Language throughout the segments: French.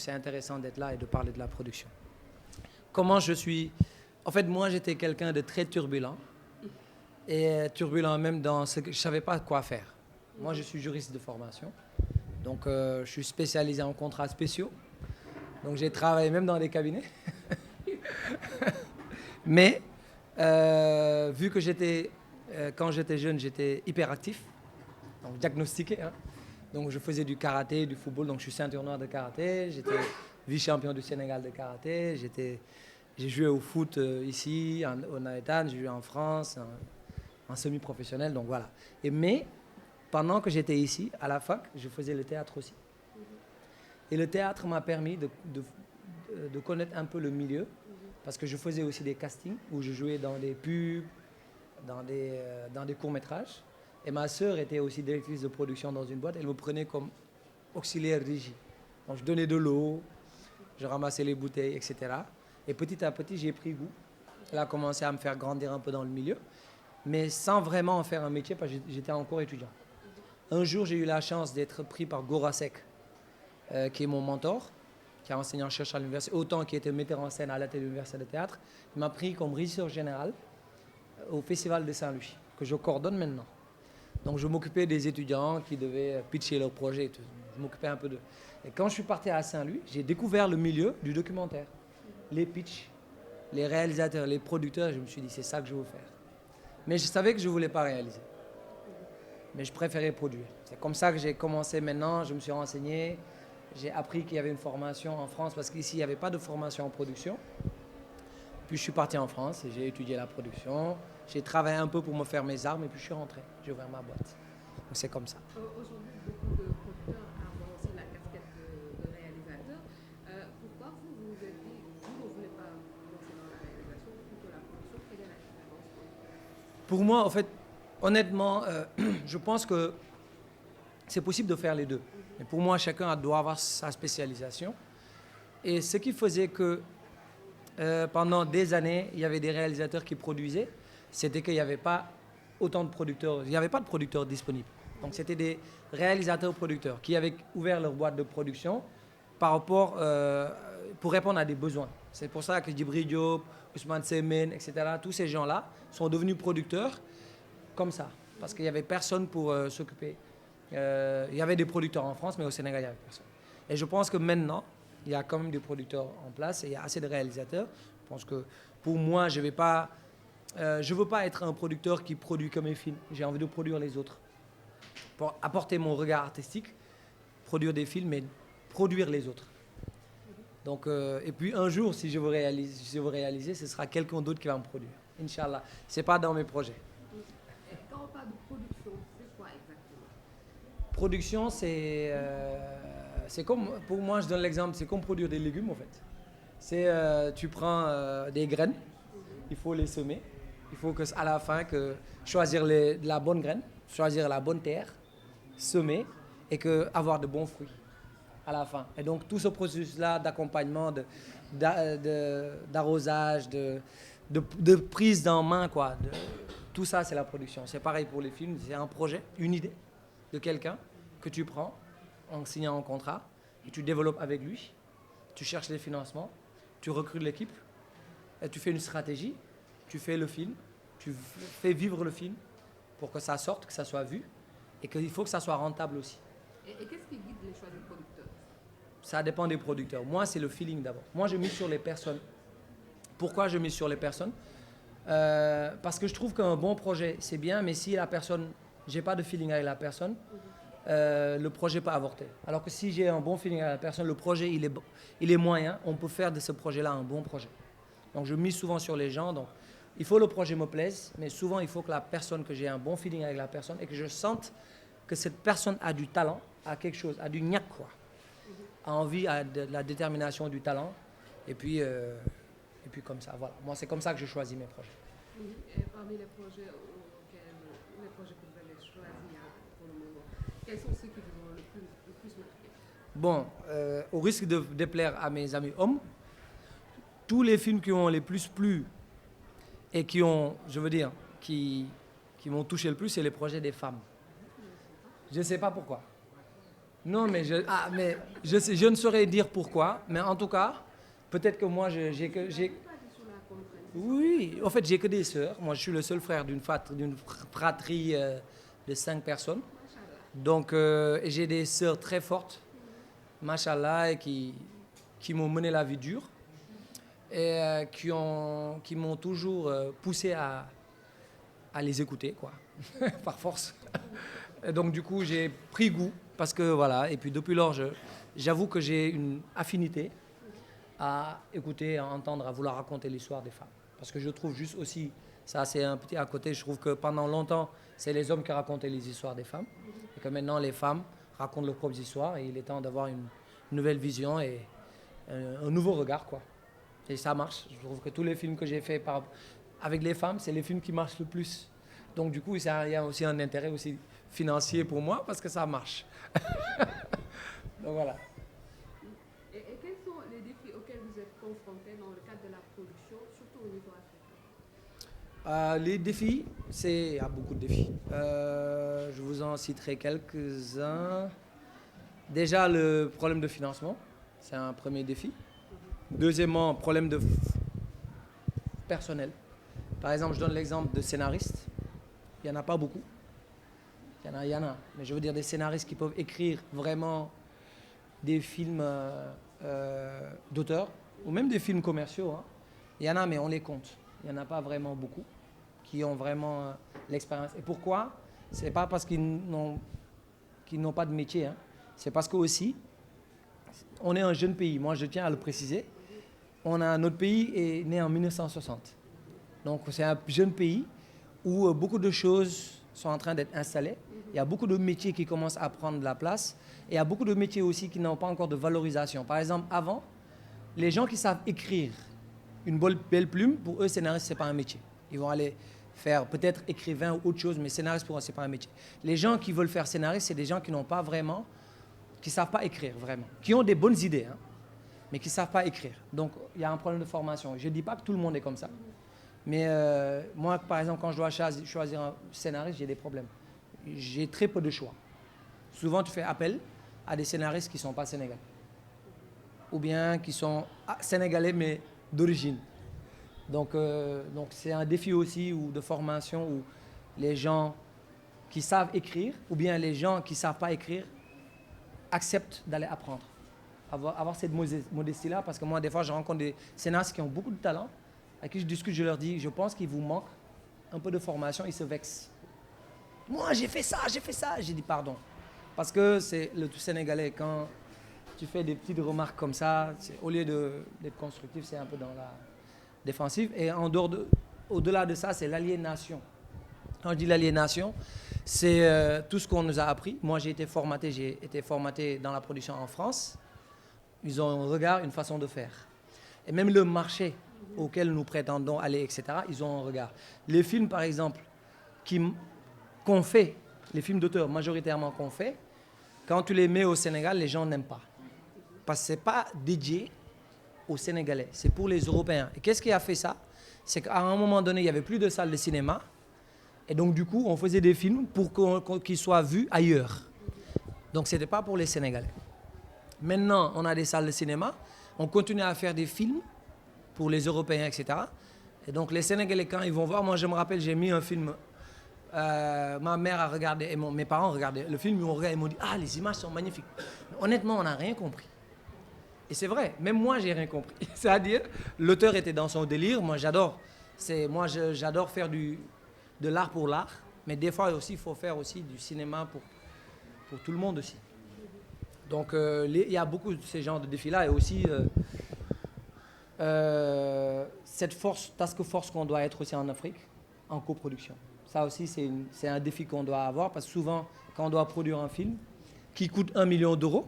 c'est intéressant d'être là et de parler de la production. Comment je suis... En fait, moi, j'étais quelqu'un de très turbulent. Et turbulent même dans ce que je ne savais pas quoi faire. Moi, je suis juriste de formation. Donc, je suis spécialisé en contrats spéciaux. Donc, j'ai travaillé même dans des cabinets. Mais, vu que quand j'étais jeune, j'étais hyperactif. Donc, diagnostiqué. Hein. Donc, je faisais du karaté, du football. Donc, je suis ceinture noire de karaté. J'étais vice-champion du Sénégal de karaté. J'ai joué au foot ici, au Naïtan. J'ai joué en France, en semi-professionnel. Donc, voilà. Mais, pendant que j'étais ici, à la fac, je faisais le théâtre aussi. Et le théâtre m'a permis de connaître un peu le milieu, parce que je faisais aussi des castings où je jouais dans des pubs, dans des courts-métrages. Et ma sœur était aussi directrice de production dans une boîte. Elle me prenait comme auxiliaire régie. Donc je donnais de l'eau, je ramassais les bouteilles, etc. Et petit à petit, j'ai pris goût. Elle a commencé à me faire grandir un peu dans le milieu, mais sans vraiment en faire un métier, parce que j'étais encore étudiant. Un jour, j'ai eu la chance d'être pris par Gorasek, qui est mon mentor, qui est enseignant-chercheur à l'université, autant qui était metteur en scène à la télé de l'université de théâtre. Il m'a pris comme régisseur général au Festival de Saint-Louis, que je coordonne maintenant. Donc je m'occupais des étudiants qui devaient pitcher leurs projets et tout. Je m'occupais un peu d'eux. Et quand je suis parti à Saint-Louis, j'ai découvert le milieu du documentaire. Les pitchs, les réalisateurs, les producteurs, je me suis dit c'est ça que je veux faire. Mais je savais que je ne voulais pas réaliser. Mais je préférais produire. C'est comme ça que j'ai commencé maintenant, je me suis renseigné. J'ai appris qu'il y avait une formation en France, parce qu'ici, il n'y avait pas de formation en production. Puis je suis parti en France et j'ai étudié la production. J'ai travaillé un peu pour me faire mes armes et puis je suis rentré. J'ai ouvert ma boîte. Donc c'est comme ça. Aujourd'hui, beaucoup de producteurs ont aussi la casquette de réalisateur. Pourquoi vous vous êtes dit, vous ne voulez pas lancer dans la réalisation, plutôt la production? Quelle est la différence? Pour moi, en fait, honnêtement, je pense que c'est possible de faire les deux. Mais pour moi, chacun doit avoir sa spécialisation. Et ce qui faisait que pendant des années, il y avait des réalisateurs qui produisaient, c'était qu'il n'y avait pas autant de producteurs, il n'y avait pas de producteurs disponibles. Donc c'était des réalisateurs-producteurs qui avaient ouvert leur boîte de production par rapport, pour répondre à des besoins. C'est pour ça que Djibril Diop, Ousmane Sembène, etc., tous ces gens-là sont devenus producteurs comme ça, parce qu'il n'y avait personne pour s'occuper. Il y avait des producteurs en France, mais au Sénégal, il n'y avait personne. Et je pense que maintenant, il y a quand même des producteurs en place et il y a assez de réalisateurs. Je pense que pour moi, je ne veux pas être un producteur qui produit comme mes films. J'ai envie de produire les autres. Pour apporter mon regard artistique, produire des films, mais produire les autres. Donc, et puis un jour, si je veux réaliser, ce sera quelqu'un d'autre qui va me produire. Inch'Allah. Ce n'est pas dans mes projets. Et quand on parle de production, c'est quoi exactement? Production, c'est comme, pour moi, je donne l'exemple, c'est comme produire des légumes en fait. Tu prends des graines, il faut les semer, il faut que, à la fin choisir la bonne graine, choisir la bonne terre, semer et avoir de bons fruits à la fin. Et donc tout ce processus-là d'accompagnement, d'arrosage, de prise en main, quoi, tout ça c'est la production. C'est pareil pour les films, c'est un projet, une idée de quelqu'un que tu prends en signant un contrat et tu développes avec lui, tu cherches les financements, tu recrutes l'équipe, et tu fais une stratégie, tu fais le film, tu fais vivre le film pour que ça sorte, que ça soit vu et qu'il faut que ça soit rentable aussi. Et qu'est-ce qui guide les choix des producteurs? Ça dépend des producteurs. Moi, c'est le feeling d'abord. Moi, je mise sur les personnes. Pourquoi je mise sur les personnes? Parce que je trouve qu'un bon projet, c'est bien, mais si la personne, j'ai pas de feeling avec la personne, le projet peut avorter. Alors que si j'ai un bon feeling avec la personne, le projet, il est moyen, on peut faire de ce projet-là un bon projet. Donc, je mise souvent sur les gens. Donc, il faut que le projet me plaise, mais souvent, il faut que que j'ai un bon feeling avec la personne et que je sente que cette personne a du talent, a quelque chose, a du gnac, quoi. A envie, a de la détermination, du talent. Et puis comme ça, voilà. Moi, c'est comme ça que je choisis mes projets. Et parmi les projets que vous avez choisis pour le moment, quels sont ceux qui vous ont le plus marqué? Bon, au risque de déplaire à mes amis hommes, tous les films qui ont les plus plu et qui m'ont touché le plus, c'est les projets des femmes. Je ne sais pas pourquoi. Non, mais je ne saurais dire pourquoi, mais en tout cas, peut-être que moi, j'ai que... Pas dit sur la contrainte. Oui, en fait, j'ai que des sœurs. Moi, je suis le seul frère d'une fratrie de 5 personnes. Donc, et j'ai des sœurs très fortes, machallah, et qui m'ont mené la vie dure et qui m'ont toujours poussé à les écouter, quoi, par force. Et donc, du coup, j'ai pris goût parce que voilà. Et puis, depuis lors, j'avoue que j'ai une affinité à écouter, à entendre, à vouloir raconter l'histoire des femmes. Parce que je trouve juste aussi, ça c'est un petit à côté, je trouve que pendant longtemps, c'est les hommes qui racontaient les histoires des femmes. Et que maintenant, les femmes racontent leurs propres histoires et il est temps d'avoir une nouvelle vision et un nouveau regard, quoi. Et ça marche. Je trouve que tous les films que j'ai faits avec les femmes, c'est les films qui marchent le plus. Donc du coup, il y a aussi un intérêt aussi financier pour moi parce que ça marche. Donc voilà. Et quels sont les défis auxquels vous êtes confrontés dans le cadre de la production, surtout au niveau africain? Les défis, il y a beaucoup de défis. Je vous en citerai quelques-uns. Déjà, le problème de financement, c'est un premier défi. Deuxièmement, problème de personnel. Par exemple, je donne l'exemple de scénaristes. Il n'y en a pas beaucoup. Il y en a. Mais je veux dire des scénaristes qui peuvent écrire vraiment des films d'auteur ou même des films commerciaux. Hein. Il y en a, mais on les compte. Il n'y en a pas vraiment beaucoup qui ont vraiment l'expérience. Et pourquoi? Ce n'est pas parce qu'ils n'ont pas de métier. Hein. C'est parce que aussi, on est un jeune pays. Moi, je tiens à le préciser. Notre pays est né en 1960. Donc, c'est un jeune pays où beaucoup de choses sont en train d'être installées. Il y a beaucoup de métiers qui commencent à prendre de la place. Et il y a beaucoup de métiers aussi qui n'ont pas encore de valorisation. Par exemple, avant, les gens qui savent écrire une belle plume, pour eux, scénariste, ce n'est pas un métier. Ils vont aller faire peut-être écrivain ou autre chose, mais scénariste, pour eux, ce n'est pas un métier. Les gens qui veulent faire scénariste, c'est des gens qui n'ont pas vraiment, qui ne savent pas écrire vraiment, qui ont des bonnes idées, hein, mais qui ne savent pas écrire. Donc, il y a un problème de formation. Je ne dis pas que tout le monde est comme ça. Mais moi, par exemple, quand je dois choisir un scénariste, j'ai des problèmes. J'ai très peu de choix. Souvent, tu fais appel à des scénaristes qui ne sont pas sénégalais. Ou bien qui sont sénégalais, mais d'origine. Donc c'est un défi aussi de formation où les gens qui savent écrire, ou bien les gens qui ne savent pas écrire, acceptent d'aller apprendre. Avoir cette modestie-là, parce que moi, des fois, je rencontre des scénaristes qui ont beaucoup de talent, à qui je discute, je leur dis, je pense qu'il vous manque un peu de formation, ils se vexent. Moi, j'ai fait ça. J'ai dit pardon. Parce que c'est le tout sénégalais, quand tu fais des petites remarques comme ça, au lieu d'être constructif, c'est un peu dans la défensive. Et au-delà de ça, c'est l'aliénation. Quand je dis l'aliénation, c'est tout ce qu'on nous a appris. Moi, j'ai été formaté dans la production en France. Ils ont un regard, une façon de faire. Et même le marché auquel nous prétendons aller, etc., ils ont un regard. Les films, par exemple, qu'on fait, les films d'auteur majoritairement qu'on fait, quand tu les mets au Sénégal, les gens n'aiment pas. Parce que ce n'est pas dédié aux Sénégalais, c'est pour les Européens. Et qu'est-ce qui a fait ça? C'est qu'à un moment donné, il n'y avait plus de salles de cinéma. Et donc, du coup, on faisait des films pour qu'ils soient vus ailleurs. Donc, ce n'était pas pour les Sénégalais. Maintenant, on a des salles de cinéma. On continue à faire des films pour les Européens, etc. Et donc, les Sénégalais, quand ils vont voir, moi, je me rappelle, j'ai mis un film. Ma mère a regardé, et mes parents ont regardé le film, ils m'ont dit « Ah, les images sont magnifiques ». Honnêtement, on n'a rien compris. Et c'est vrai, même moi, j'ai rien compris. C'est-à-dire, l'auteur était dans son délire. Moi, j'adore faire de l'art pour l'art. Mais des fois aussi, il faut faire aussi du cinéma pour tout le monde aussi. Donc, il y a beaucoup de ces genres de défis-là. Et aussi, cette task force qu'on doit être aussi en Afrique, en coproduction. Ça aussi, c'est un défi qu'on doit avoir. Parce que souvent, quand on doit produire un film qui coûte 1 million d'euros,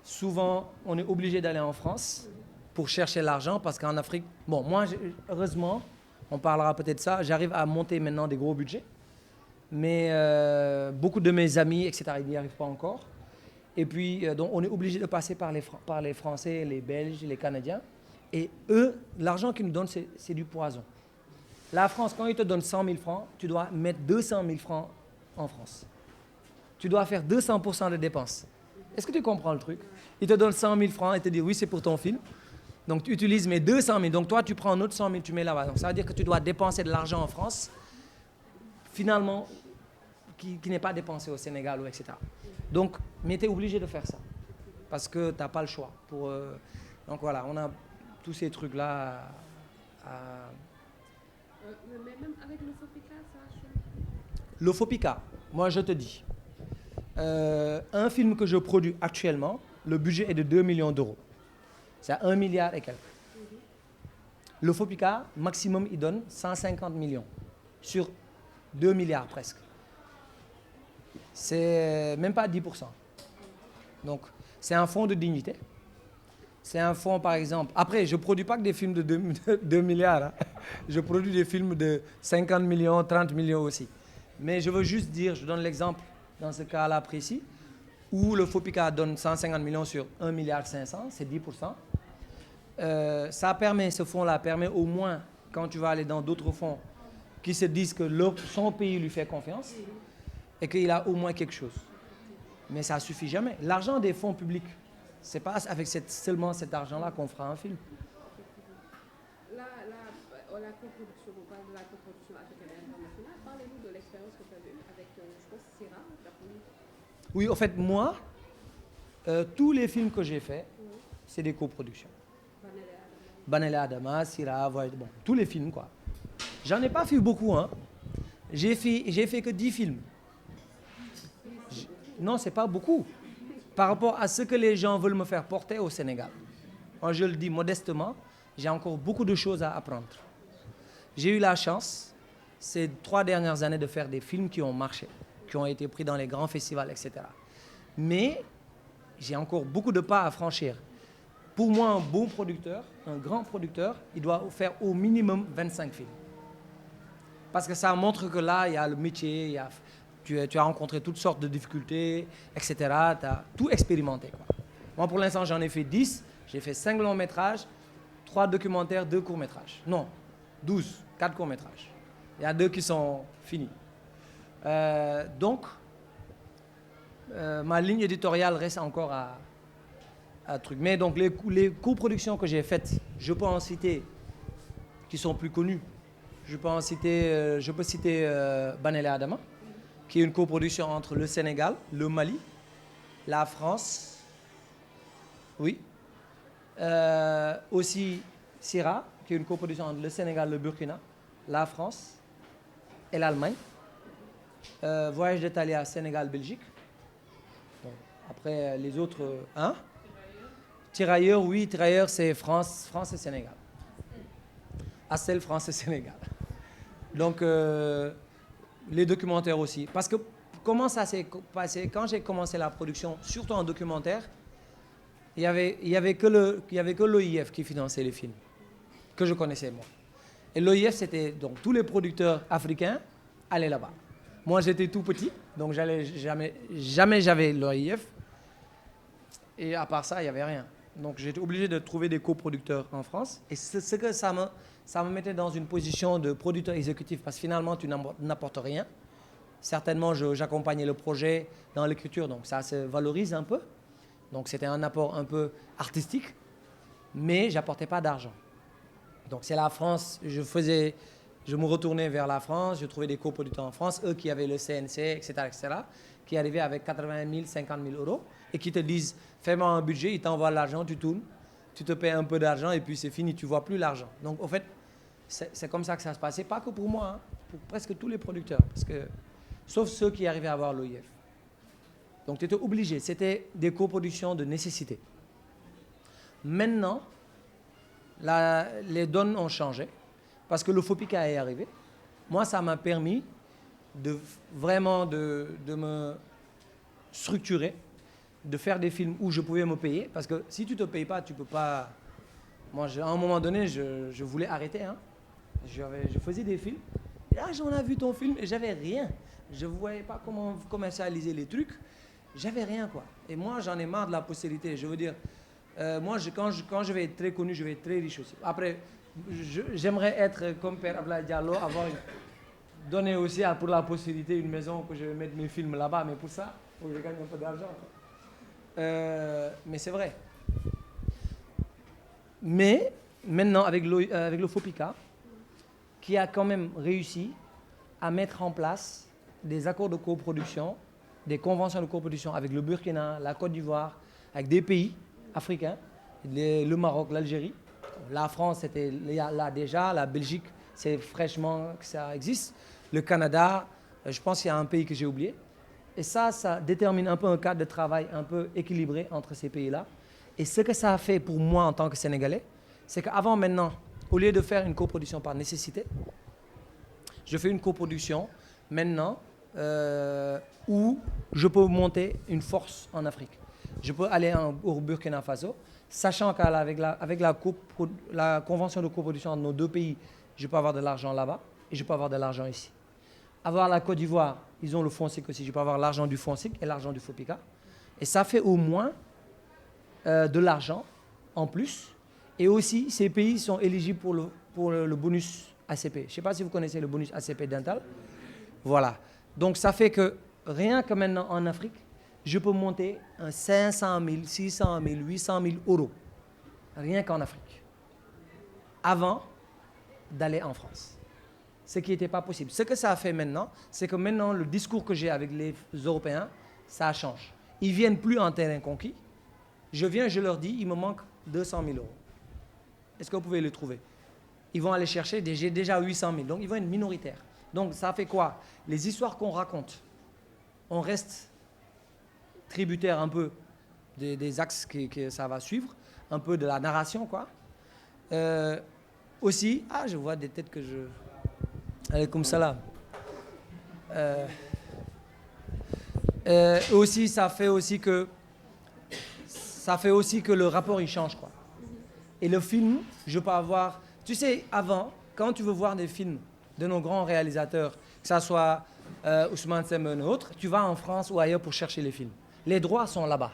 souvent, on est obligé d'aller en France pour chercher l'argent parce qu'en Afrique, bon, moi, heureusement, on parlera peut-être de ça, j'arrive à monter maintenant des gros budgets, mais beaucoup de mes amis, etc., ils n'y arrivent pas encore. Et puis, donc, on est obligé de passer par les Français, les Belges, les Canadiens. Et eux, l'argent qu'ils nous donnent, c'est du poison. La France, quand ils te donnent 100 000 francs, tu dois mettre 200 000 francs en France. tu dois faire 200% de dépenses. Est-ce que tu comprends le truc? Il te donne 100 000 francs et te dit oui, c'est pour ton film. Donc tu utilises mes 200 000. Donc toi, tu prends un autre 100 000, tu mets là-bas. Donc ça veut dire que tu dois dépenser de l'argent en France, finalement, qui n'est pas dépensé au Sénégal, ou etc. Donc, mais tu es obligé de faire ça. Parce que tu n'as pas le choix. Donc voilà, on a tous ces trucs-là Mais même avec le Fopica, ça change. Le Fopica, moi je te dis, un film que je produis actuellement, le budget est de 2 millions d'euros. C'est à 1 milliard et quelques. Le Fopica, maximum, il donne 150 millions sur 2 milliards presque. C'est même pas 10%. Donc, c'est un fonds de dignité. C'est un fonds, par exemple. Après, je ne produis pas que des films de 2 milliards. Hein. Je produis des films de 50 millions, 30 millions aussi. Mais je veux juste dire, je donne l'exemple dans ce cas-là précis, où le Fopica donne 150 millions sur 1,5 milliard, c'est 10%. Ça permet, ce fonds-là permet au moins, quand tu vas aller dans d'autres fonds, qui se disent que son pays lui fait confiance et qu'il a au moins quelque chose. Mais ça ne suffit jamais. L'argent des fonds publics, ce n'est pas avec seulement cet argent-là qu'on fera un film. La coproduction, on parle de la coproduction africaine et internationale. Parlez-nous de l'expérience que tu as eue avec, je pense, Sira, la première. Oui, en fait, moi, tous les films que j'ai faits, c'est des coproductions. Banele Adama, Sira, bon, tous les films, quoi. J'en ai pas fait beaucoup, hein. J'ai fait que 10 films. Non, c'est pas beaucoup. Par rapport à ce que les gens veulent me faire porter au Sénégal. Moi, je le dis modestement, j'ai encore beaucoup de choses à apprendre. J'ai eu la chance, ces 3 dernières années, de faire des films qui ont marché, qui ont été pris dans les grands festivals, etc. Mais j'ai encore beaucoup de pas à franchir. Pour moi, un bon producteur, un grand producteur, il doit faire au minimum 25 films. Parce que ça montre que là, il y a le métier, tu as rencontré toutes sortes de difficultés, etc. Tu as tout expérimenté, quoi. Moi, pour l'instant, j'en ai fait 10. J'ai fait 5 longs métrages, 3 documentaires, 2 courts métrages. Non, 12, 4 courts métrages. Il y a 2 qui sont finis. Donc, ma ligne éditoriale reste encore à truc. Mais donc, les coproductions que j'ai faites, je peux en citer qui sont plus connues. Je peux citer Banele Adama, qui est une coproduction entre le Sénégal, le Mali, la France, oui. Aussi Sira, qui est une coproduction entre le Sénégal, le Burkina, la France et l'Allemagne. Voyage de Thalia, Sénégal, Belgique. Bon, après, les autres... Hein? Tirailleurs, oui, Tirailleurs, c'est France et Sénégal. Astel, France et Sénégal. Donc, les documentaires aussi. Parce que comment ça s'est passé? Quand j'ai commencé la production, surtout en documentaire, il y avait que l'OIF qui finançait les films, que je connaissais moi. Et l'OIF, c'était donc tous les producteurs africains allaient là-bas. Moi, j'étais tout petit, donc jamais j'avais l'OIF. Et à part ça, il n'y avait rien. Donc, j'étais obligé de trouver des coproducteurs en France. Et ce que ça me mettait dans une position de producteur exécutif, parce que finalement, tu n'apportes rien. Certainement, j'accompagnais le projet dans l'écriture, donc ça se valorise un peu. Donc, c'était un apport un peu artistique, mais je n'apportais pas d'argent. Donc, c'est la France, je me retournais vers la France, je trouvais des coproducteurs en France, eux qui avaient le CNC, etc., qui arrivaient avec 80 000, 50 000 euros, et qui te disent, fais-moi un budget, ils t'envoient l'argent, tu tournes, tu te payes un peu d'argent, et puis c'est fini, tu ne vois plus l'argent. Donc, en fait, c'est comme ça que ça se passait, pas que pour moi, hein, pour presque tous les producteurs, sauf ceux qui arrivaient à avoir l'OIF. Donc, tu étais obligé, c'était des coproductions de nécessité. Maintenant, les donnes ont changé, parce que le Fopica est arrivé. Moi, ça m'a permis de me structurer, de faire des films où je pouvais me payer, parce que si tu ne te payes pas, tu ne peux pas... Moi, à un moment donné, je voulais arrêter, hein. Je faisais des films, et là, j'en ai vu ton film, et j'avais rien. Je ne voyais pas comment commercialiser les trucs, j'avais rien, quoi. Et moi, j'en ai marre de la postérité, je veux dire... moi, quand je vais être très connu, je vais être très riche aussi. Après, j'aimerais être comme Père Abdoulaye Diallo, donner aussi pour la postérité une maison que je vais mettre mes films là-bas. Mais pour ça, faut que je gagne un peu d'argent. Mais c'est vrai. Mais maintenant, avec le FOPICA, qui a quand même réussi à mettre en place des accords de coproduction, des conventions de coproduction avec le Burkina, la Côte d'Ivoire, avec des pays africains, le Maroc, l'Algérie. La France était là déjà, la Belgique, c'est fraîchement que ça existe. Le Canada, je pense qu'il y a un pays que j'ai oublié. Et ça détermine un peu un cadre de travail un peu équilibré entre ces pays-là. Et ce que ça a fait pour moi en tant que Sénégalais, c'est qu'avant maintenant, au lieu de faire une coproduction par nécessité, je fais une coproduction maintenant où je peux monter une force en Afrique. Je peux aller au Burkina Faso, sachant qu'avec la convention de coproduction entre nos deux pays, je peux avoir de l'argent là-bas et je peux avoir de l'argent ici. Avoir la Côte d'Ivoire, ils ont le FONSIC aussi, je peux avoir l'argent du FONSIC et l'argent du FOPICA. Et ça fait au moins de l'argent en plus. Et aussi, ces pays sont éligibles pour le bonus ACP. Je ne sais pas si vous connaissez le bonus ACP dental. Voilà. Donc, ça fait que rien que maintenant en Afrique, je peux monter un 500 000, 600 000, 800 000 euros. Rien qu'en Afrique. Avant d'aller en France. Ce qui n'était pas possible. Ce que ça a fait maintenant, c'est que maintenant, le discours que j'ai avec les Européens, ça change. Ils ne viennent plus en terrain conquis. Je viens, je leur dis, il me manque 200 000 euros. Est-ce que vous pouvez le trouver? Ils vont aller chercher déjà 800 000. Donc, ils vont être minoritaires. Donc, ça fait quoi? Les histoires qu'on raconte, on reste tributaire un peu des axes que ça va suivre, un peu de la narration, quoi. Aussi, je vois des têtes que je... Alaykoum salam. Aussi, ça fait aussi que le rapport il change, quoi. Et le film, je peux avoir... Tu sais, avant, quand tu veux voir des films de nos grands réalisateurs, que ce soit Ousmane Sembène ou autre, tu vas en France ou ailleurs pour chercher les films. Les droits sont là-bas.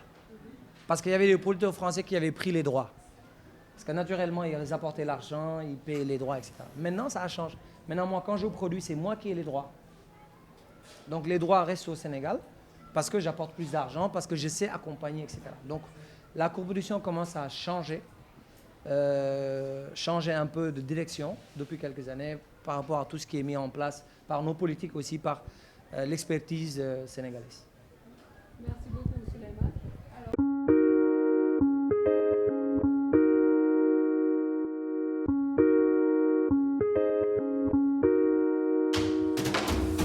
Parce qu'il y avait les producteurs français qui avaient pris les droits. Parce que naturellement, ils apportaient l'argent, ils payaient les droits, etc. Maintenant, ça change. Maintenant, moi, quand je produis, c'est moi qui ai les droits. Donc, les droits restent au Sénégal parce que j'apporte plus d'argent, parce que je sais accompagner, etc. Donc, la coproduction commence à changer un peu de direction depuis quelques années par rapport à tout ce qui est mis en place par nos politiques aussi, par l'expertise sénégalaise.